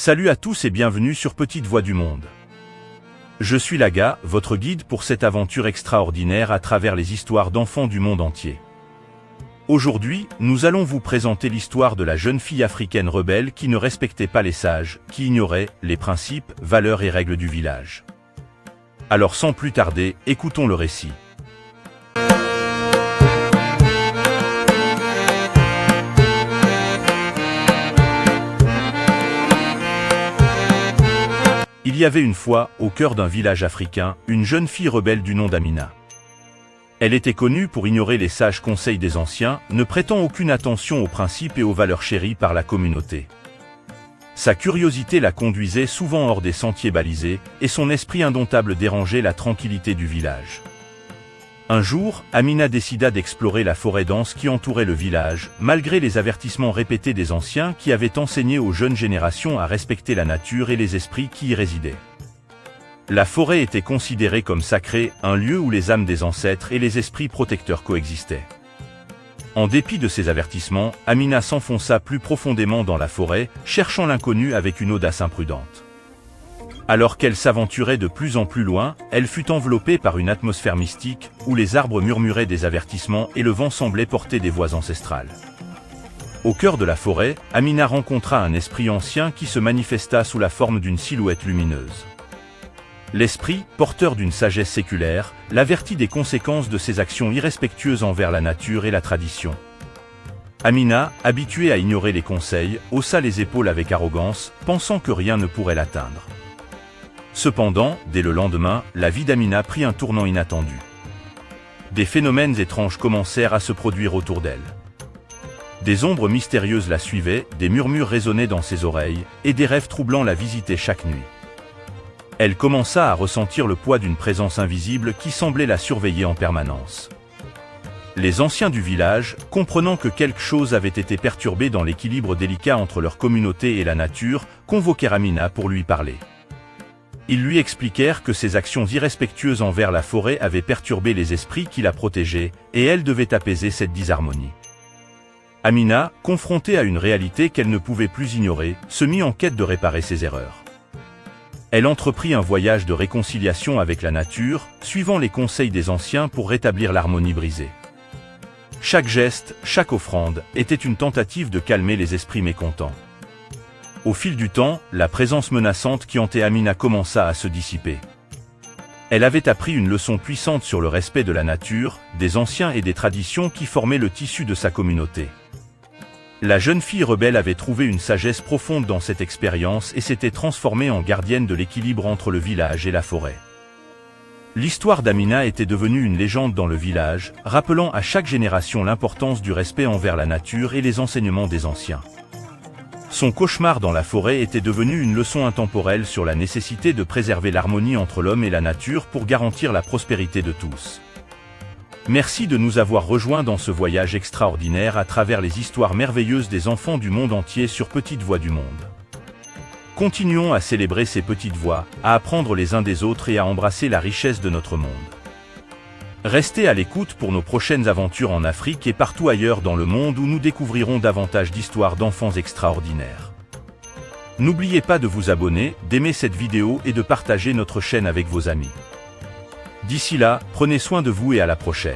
Salut à tous et bienvenue sur Petite Voix du Monde. Je suis Laga, votre guide pour cette aventure extraordinaire à travers les histoires d'enfants du monde entier. Aujourd'hui, nous allons vous présenter l'histoire de la jeune fille africaine rebelle qui ne respectait pas les sages, qui ignorait les principes, valeurs et règles du village. Alors sans plus tarder, écoutons le récit. Il y avait une fois, au cœur d'un village africain, une jeune fille rebelle du nom d'Amina. Elle était connue pour ignorer les sages conseils des anciens, ne prêtant aucune attention aux principes et aux valeurs chéries par la communauté. Sa curiosité la conduisait souvent hors des sentiers balisés, et son esprit indomptable dérangeait la tranquillité du village. Un jour, Amina décida d'explorer la forêt dense qui entourait le village, malgré les avertissements répétés des anciens qui avaient enseigné aux jeunes générations à respecter la nature et les esprits qui y résidaient. La forêt était considérée comme sacrée, un lieu où les âmes des ancêtres et les esprits protecteurs coexistaient. En dépit de ces avertissements, Amina s'enfonça plus profondément dans la forêt, cherchant l'inconnu avec une audace imprudente. Alors qu'elle s'aventurait de plus en plus loin, elle fut enveloppée par une atmosphère mystique, où les arbres murmuraient des avertissements et le vent semblait porter des voix ancestrales. Au cœur de la forêt, Amina rencontra un esprit ancien qui se manifesta sous la forme d'une silhouette lumineuse. L'esprit, porteur d'une sagesse séculaire, l'avertit des conséquences de ses actions irrespectueuses envers la nature et la tradition. Amina, habituée à ignorer les conseils, haussa les épaules avec arrogance, pensant que rien ne pourrait l'atteindre. Cependant, dès le lendemain, la vie d'Amina prit un tournant inattendu. Des phénomènes étranges commencèrent à se produire autour d'elle. Des ombres mystérieuses la suivaient, des murmures résonnaient dans ses oreilles, et des rêves troublants la visitaient chaque nuit. Elle commença à ressentir le poids d'une présence invisible qui semblait la surveiller en permanence. Les anciens du village, comprenant que quelque chose avait été perturbé dans l'équilibre délicat entre leur communauté et la nature, convoquèrent Amina pour lui parler. Ils lui expliquèrent que ses actions irrespectueuses envers la forêt avaient perturbé les esprits qui la protégeaient, et elle devait apaiser cette disharmonie. Amina, confrontée à une réalité qu'elle ne pouvait plus ignorer, se mit en quête de réparer ses erreurs. Elle entreprit un voyage de réconciliation avec la nature, suivant les conseils des anciens pour rétablir l'harmonie brisée. Chaque geste, chaque offrande, était une tentative de calmer les esprits mécontents. Au fil du temps, la présence menaçante qui hantait Amina commença à se dissiper. Elle avait appris une leçon puissante sur le respect de la nature, des anciens et des traditions qui formaient le tissu de sa communauté. La jeune fille rebelle avait trouvé une sagesse profonde dans cette expérience et s'était transformée en gardienne de l'équilibre entre le village et la forêt. L'histoire d'Amina était devenue une légende dans le village, rappelant à chaque génération l'importance du respect envers la nature et les enseignements des anciens. Son cauchemar dans la forêt était devenu une leçon intemporelle sur la nécessité de préserver l'harmonie entre l'homme et la nature pour garantir la prospérité de tous. Merci de nous avoir rejoints dans ce voyage extraordinaire à travers les histoires merveilleuses des enfants du monde entier sur Petite Voix du Monde. Continuons à célébrer ces petites voix, à apprendre les uns des autres et à embrasser la richesse de notre monde. Restez à l'écoute pour nos prochaines aventures en Afrique et partout ailleurs dans le monde où nous découvrirons davantage d'histoires d'enfants extraordinaires. N'oubliez pas de vous abonner, d'aimer cette vidéo et de partager notre chaîne avec vos amis. D'ici là, prenez soin de vous et à la prochaine.